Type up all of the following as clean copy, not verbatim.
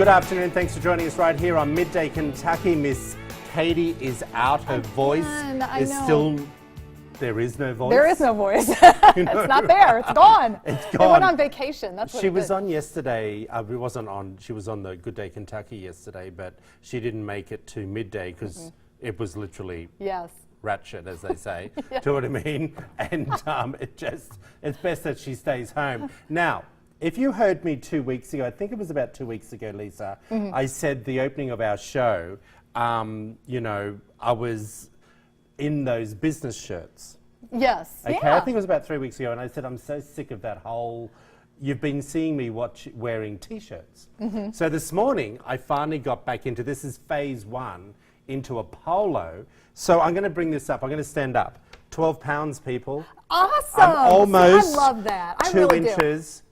Good afternoon. Thanks for joining us right here on Midday Kentucky. Miss Katie is out. Her voice is still... There is no voice. There is no voice. It's not there. It's gone. It's gone. They went on vacation. That's what she was on yesterday. It wasn't on. She was on the Good Day Kentucky yesterday, but she didn't make it to midday because it was literally ratchet, as they say. Do you know what I mean? And it's best that she stays home. Now, if you heard me 2 weeks ago, I think it was about 2 weeks ago, Lisa, I said the opening of our show, you know, I was in those business shirts. Yes. Okay, I think it was about 3 weeks ago, and I said, I'm so sick of that whole, you've been seeing me wearing T-shirts. So this morning, I finally got back into, this is phase one, into a polo. So I'm going to bring this up. I'm going to stand up. 12 pounds, people. Awesome. I'm almost I love that. I 2 really inches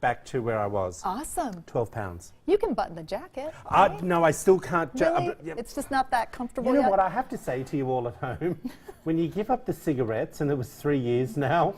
back to where I was. Awesome. 12 pounds. You can button the jacket. Right? No, I still can't. Really? It's just not that comfortable You know yet? what I have to say to you all at home? When you give up the cigarettes, and it was 3 years now,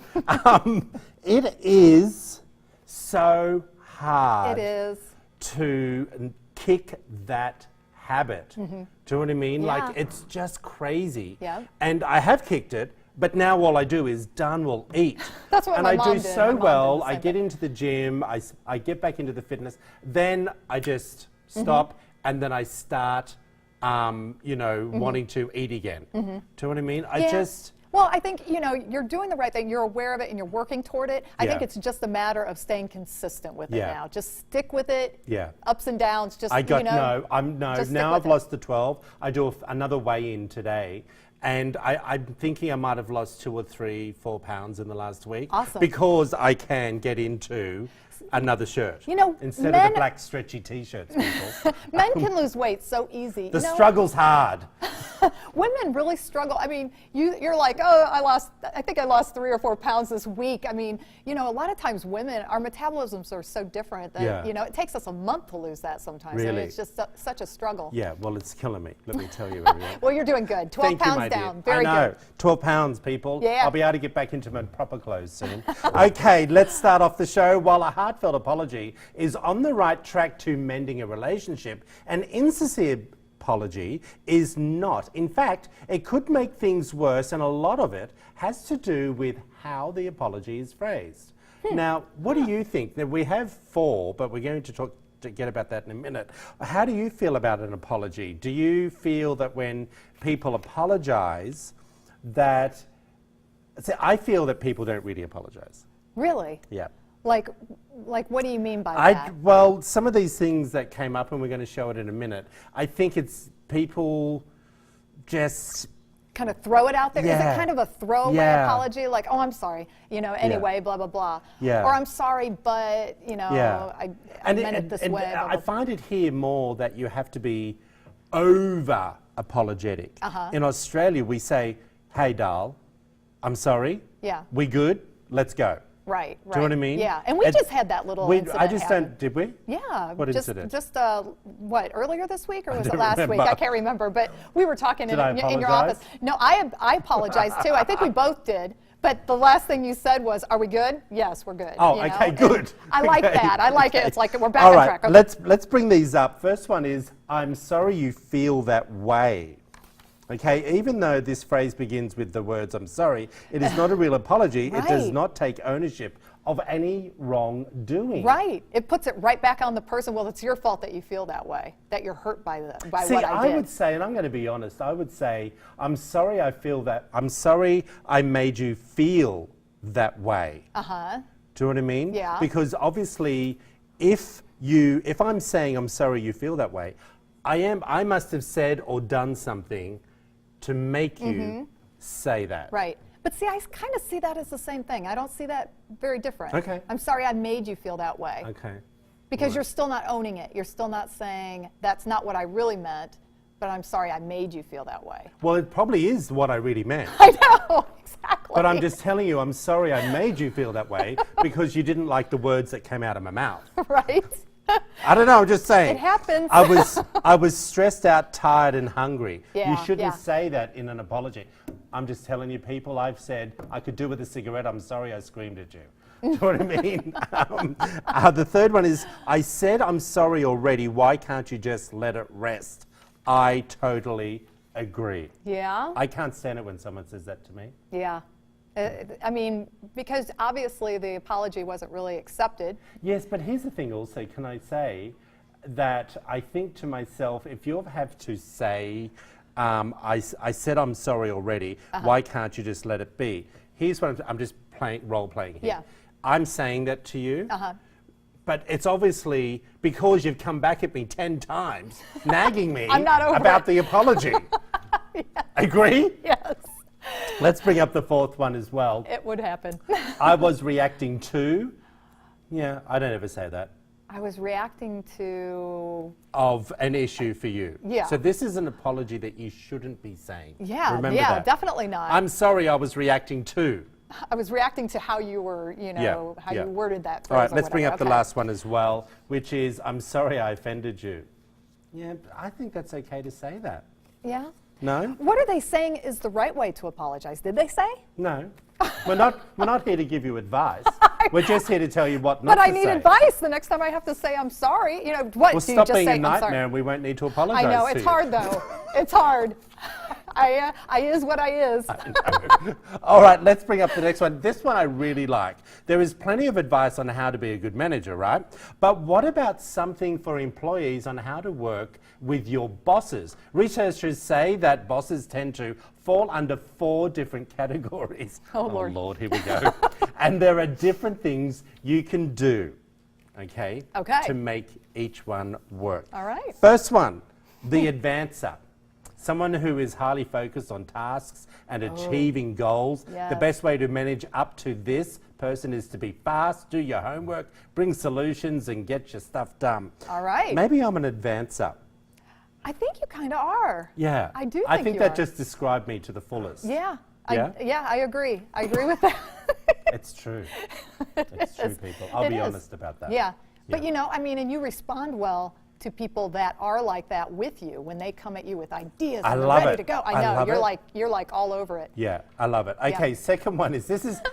it is so hard. It is. To kick that habit. Do you know what I mean? Yeah. Like, it's just crazy. Yeah. And I have kicked it, but now all I do is done will eat. That's what and my I mom do did. so My mom well. did the I same get thing. into the gym, I get back into the fitness, then I just stop, and then I start, you know, wanting to eat again. Do you know what I mean? Well, I think, you know, you're doing the right thing. You're aware of it and you're working toward it. I think it's just a matter of staying consistent with it now. Just stick with it. Yeah. Ups and downs. Just, I got you know, now I've lost the 12. I do another weigh-in today. And I'm thinking I might have lost 2 or 3, 4 pounds in the last week. Awesome. Because I can get into another shirt. You know, instead of the black stretchy T-shirts, people. Men can lose weight so easy. The struggle's hard. Women really struggle. I mean, you're like, oh, I think I lost 3 or 4 pounds this week. I mean, you know, a lot of times women, our metabolisms are so different that, you know, it takes us a month to lose that sometimes. Really? I mean, it's just such a struggle. Yeah, well, it's killing me, let me tell you. Everyone. Well, you're doing good. 12 pounds down. Very I know. good. 12 pounds, people. Yeah. I'll be able to get back into my proper clothes soon. Okay, let's start off the show. While a heartfelt apology is on the right track to mending a relationship, an insincere apology is not. In fact, it could make things worse, and a lot of it has to do with how the apology is phrased. Now, what do you think? Now, we have 4, but we're going to get about that in a minute. How do you feel about an apology? Do you feel that when people apologize that... See, I feel that people don't really apologize. Really? Yeah. Like what do you mean by that? Well, some of these things that came up, and we're going to show it in a minute, I think it's people just... Kind of throw it out there? Yeah. Is it kind of a throwaway apology? Like, oh, I'm sorry, you know, anyway, blah, blah, blah. Yeah. Or I'm sorry, but, you know, I meant it this way. Blah, I blah. find it here more that you have to be over apologetic. In Australia, we say, hey, doll, I'm sorry. Yeah. We good? Let's go. Right. Do you know what I mean? Yeah, and we just had that little incident happen. Did we? Yeah. What incident? Just what, earlier this week, or was it don't last remember. week? I can't remember, but we were talking in your apologize? office. No, I apologized too. I think we both did. But the last thing you said was, "Are we good?" Yes, we're good. Oh, you know? okay, good. And I like that. I like it. It's like we're back All on right, track. Okay. let's bring these up. First one is, I'm sorry you feel that way. Okay, even though this phrase begins with the words I'm sorry, it is not a real apology. It does not take ownership of any wrongdoing. Right. It puts it right back on the person. Well, it's your fault that you feel that way, that you're hurt by what I did. I would say, and I'm going to be honest, I would say, I'm sorry I feel that, I'm sorry I made you feel that way. Do you know what I mean? Yeah. Because obviously, if I'm saying I'm sorry you feel that way, I must have said or done something to make you say that. Right. But see, I kind of see that as the same thing. I don't see that very different. Okay. I'm sorry I made you feel that way. Okay. Because you're still not owning it. You're still not saying, that's not what I really meant, but I'm sorry I made you feel that way. Well, it probably is what I really meant. I know, exactly. But I'm just telling you, I'm sorry I made you feel that way because you didn't like the words that came out of my mouth. Right? I don't know, I'm just saying. It happens. I was stressed out, tired, and hungry. Yeah, you shouldn't say that in an apology. I'm just telling you, people, I've said, I could do with a cigarette, I'm sorry I screamed at you. Do you know what I mean? The third one is, I said I'm sorry already, why can't you just let it rest? I totally agree. Yeah? I can't stand it when someone says that to me. Yeah. I mean, because obviously the apology wasn't really accepted. Yes, but here's the thing also, can I say that I think to myself, if you have to say, I said I'm sorry already, why can't you just let it be? Here's what I'm just role-playing here. Yeah. I'm saying that to you, but it's obviously because you've come back at me 10 times, nagging me I'm not over about the apology. Yes. Agree? Yes. Let's bring up the fourth one as well. It would happen. I was reacting to, yeah, I don't ever say that. I was reacting to... Of an issue for you. Yeah. So this is an apology that you shouldn't be saying. Yeah, Remember yeah, that. definitely not. I'm sorry, I was reacting to. I was reacting to how you were, you know, how you worded that phrase. All right, or let's bring up whatever. the last one as well, which is, I'm sorry I offended you. Yeah, I think that's okay to say that. Yeah. No? What are they saying is the right way to apologize? Did they say? No. We're not here to give you advice. We're just here to tell you what not But to I need say. advice the next time I have to say I'm sorry. You know, what Well, do you stop just being say a I'm nightmare sorry? and we won't need to apologize I know, to it's you. hard though. It's hard. I is what I is. All right, let's bring up the next one. This one I really like. There is plenty of advice on how to be a good manager, right? But what about something for employees on how to work with your bosses? Researchers say that bosses tend to fall under 4 different categories. Oh, Lord. Oh, Lord, here we go. And there are different things you can do, okay, to make each one work. All right. First one, the advancer. Someone who is highly focused on tasks and achieving goals. Yes. The best way to manage up to this person is to be fast, do your homework, bring solutions, and get your stuff done. All right. Maybe I'm an advancer. I think you kind of are. Yeah. I do think I think you that are. just described me to the fullest. Yeah. Yeah? I agree. I agree with that. It's true. It's true, people. I'll be honest about that. Yeah. But Yeah. you know, I mean, and you respond well to people that are like that with you when they come at you with ideas I and they're love ready it. to go. I I know. love it. You're like all over it. Yeah, I love it. Okay, second one is,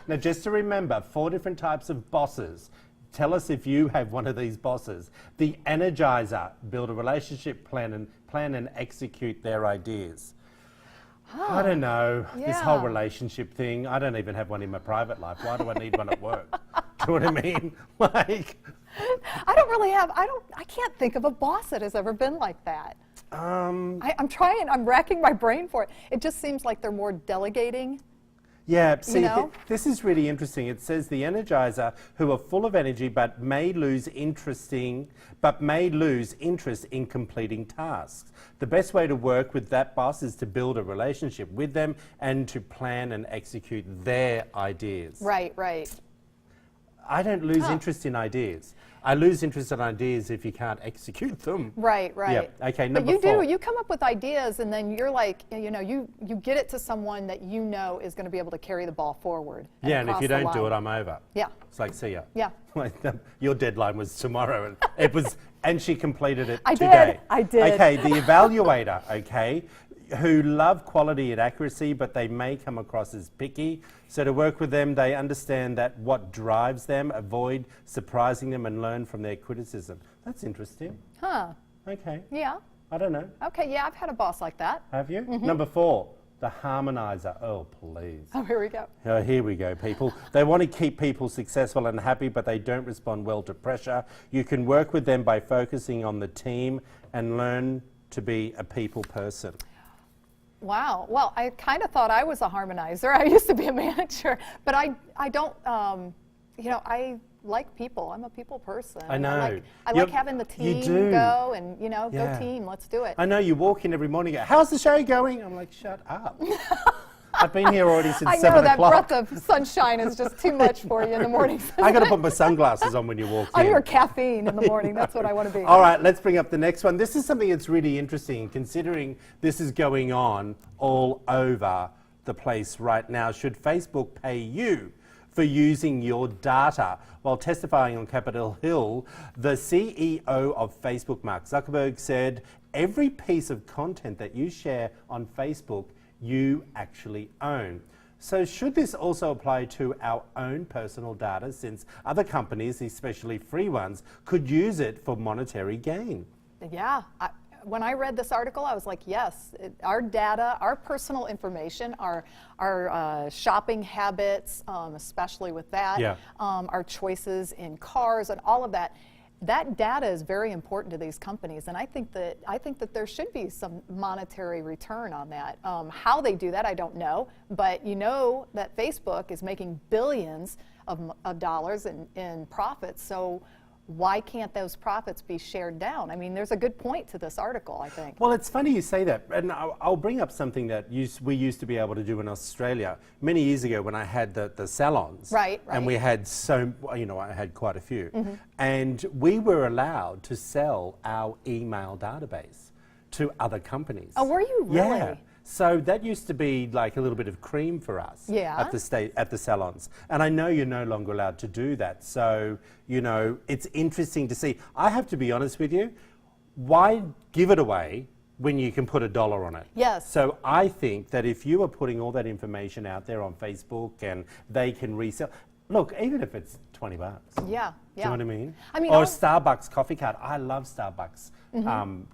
now just to remember, 4 different types of bosses. Tell us if you have one of these bosses. The energizer, build a relationship, plan and execute their ideas. I don't know, this whole Yeah. relationship thing, I don't even have one in my private life. Why do I need one at work? Do you know what I mean? Like, I can't think of a boss that has ever been like that. I'm racking my brain for it. It just seems like they're more delegating. yeah, see, know? this is really interesting. It says the energizer who are full of energy but may lose interest in completing tasks. The best way to work with that boss is to build a relationship with them and to plan and execute their ideas. Right, right. I don't lose interest in ideas. I lose interest in ideas if you can't execute them. Right, right. Yeah. Okay, But number you 4. do. You come up with ideas, and then you're like, you know, you get it to someone that you know is going to be able to carry the ball forward. Yeah, and if across you the don't do it, line. I'm over. Yeah. It's like, see ya. Yeah. Like, your deadline was tomorrow, and it was, and she completed it I today. did. I did. Okay, the evaluator. Okay, who love quality and accuracy, but they may come across as picky. So to work with them, they understand that what drives them, avoid surprising them, and learn from their criticism. That's interesting. Huh. Okay. Yeah. I don't know. Okay, yeah, I've had a boss like that. Have you? Number 4, the harmonizer. Oh, please. Oh, here we go. Oh, here we go, people. They want to keep people successful and happy, but they don't respond well to pressure. You can work with them by focusing on the team and learn to be a people person. Wow. Well, I kind of thought I was a harmonizer. I used to be a manager, but I don't, you know, I like people. I'm a people person. I know. I like having the team go and, you know, Yeah. go team, let's do it. I know you walk in every morning and go, how's the show going? I'm like, shut up. I've been here already since I 7 know that o'clock. breath of sunshine is just too much for you in the morning. I got to put my sunglasses on when you walk I'm in. your caffeine in the morning. That's what I want to be. All right, let's bring up the next one. This is something that's really interesting, considering this is going on all over the place right now. Should Facebook pay you for using your data? While testifying on Capitol Hill, the CEO of Facebook, Mark Zuckerberg, said, every piece of content that you share on Facebook, you actually own. So should this also apply to our own personal data, since other companies, especially free ones, could use it for monetary gain? Yeah. When I read this article, I was like, yes, our data, our personal information, our shopping habits, especially with that, our choices in cars and all of that, that data is very important to these companies, and I think that there should be some monetary return on that. How they do that, I don't know, but you know that Facebook is making billions of dollars in profits, so why can't those profits be shared down? I mean, there's a good point to this article, I think. Well, it's funny you say that, and I'll bring up something that we used to be able to do in Australia many years ago when I had the salons. Right. And we had I had quite a few. And we were allowed to sell our email database to other companies. Oh, were you really? Yeah. So that used to be like a little bit of cream for us at the salons. And I know you're no longer allowed to do that. So, it's interesting to see. I have to be honest with you, why give it away when you can put $1 on it? Yes. So I think that if you are putting all that information out there on Facebook and they can resell, look, even if it's $20. Yeah. Do you know what I mean? Or a Starbucks coffee card. I love Starbucks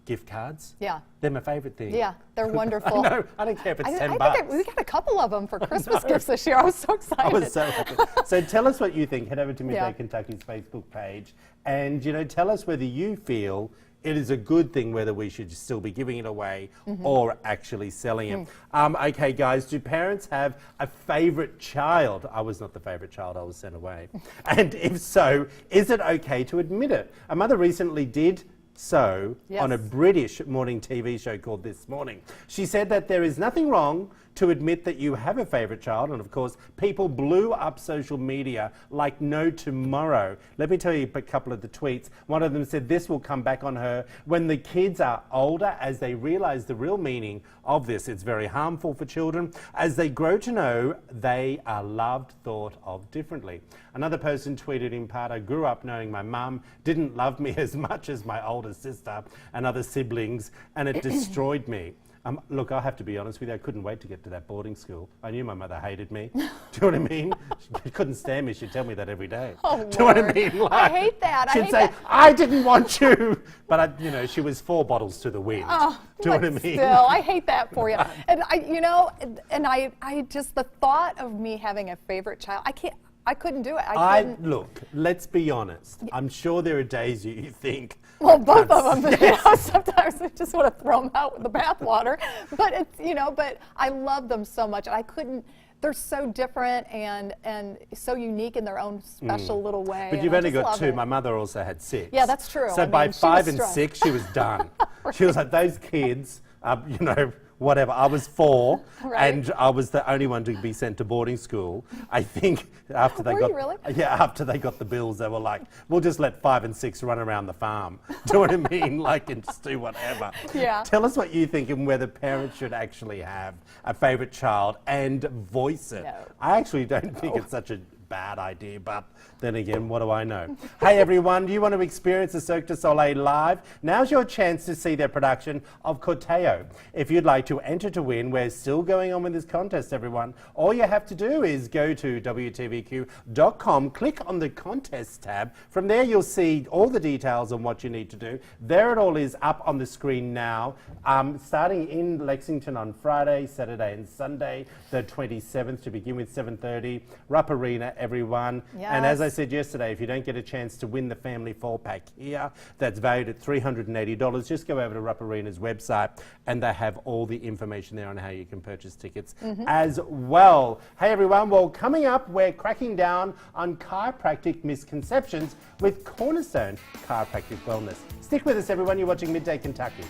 gift cards. Yeah. They're my favorite thing. Yeah, they're wonderful. No, I don't care if it's $10. We got a couple of them for Christmas gifts this year. I was so excited. I was so happy. So tell us what you think. Head over to Midday Kentucky's Facebook page and, tell us whether you feel it is a good thing, whether we should still be giving it away or actually selling it. Okay, guys, do parents have a favorite child? I was not the favorite child, I was sent away. And if so, is it okay to admit it? A mother recently did so on a British morning TV show called This Morning. She said that there is nothing wrong to admit that you have a favorite child, and of course people blew up social media like no tomorrow. Let me tell you a couple of the tweets. One of them said this will come back on her when the kids are older, as they realize the real meaning of this. It's very harmful for children. As they grow to know they are loved, thought of differently. Another person tweeted in part, I grew up knowing my mum didn't love me as much as my older sister and other siblings, and it destroyed me. Look, I have to be honest with you, I couldn't wait to get to that boarding school. I knew my mother hated me. Do you know what I mean? She couldn't stand me. She'd tell me that every day. Oh, do you know what I mean? Like, I hate that. She'd say, I didn't want you. But, she was 4 bottles to the wind. Oh, do you know what I mean? Still, I hate that for you. And I just, the thought of me having a favorite child, I couldn't do it. Look, let's be honest. I'm sure there are days you think. Well, both of them. Yes. Sometimes I just want to throw them out with the bathwater. But it's, but I love them so much. I couldn't. They're so different and so unique in their own special little way. But you've only got 2. My mother also had 6. Yeah, that's true. So by 5 and 6, she was done. Right. She was like, those kids, whatever. I was 4, and I was the only one to be sent to boarding school. I think after they got, really? after they got the bills, they were like, "We'll just let 5 and 6 run around the farm." Do you know what I mean? And just do whatever. Yeah. Tell us what you think and whether parents should actually have a favorite child and voice it. No. I actually don't think it's such a bad idea, but then again, what do I know? Hey everyone, do you want to experience the Cirque du Soleil live? Now's your chance to see their production of Corteo. If you'd like to enter to win, we're still going on with this contest, everyone. All you have to do is go to WTVQ.com, click on the contest tab. From there, you'll see all the details on what you need to do. There it all is up on the screen now. Starting in Lexington on Friday, Saturday and Sunday, the 27th to begin with 7:30. Rupp Arena, everyone. Yes. And as I said yesterday, if you don't get a chance to win the family 4-pack here, that's valued at $380, just go over to Rupp Arena's website and they have all the information there on how you can purchase tickets as well. Hey everyone, well coming up, we're cracking down on chiropractic misconceptions with Cornerstone Chiropractic Wellness. Stick with us everyone, you're watching Midday Kentucky.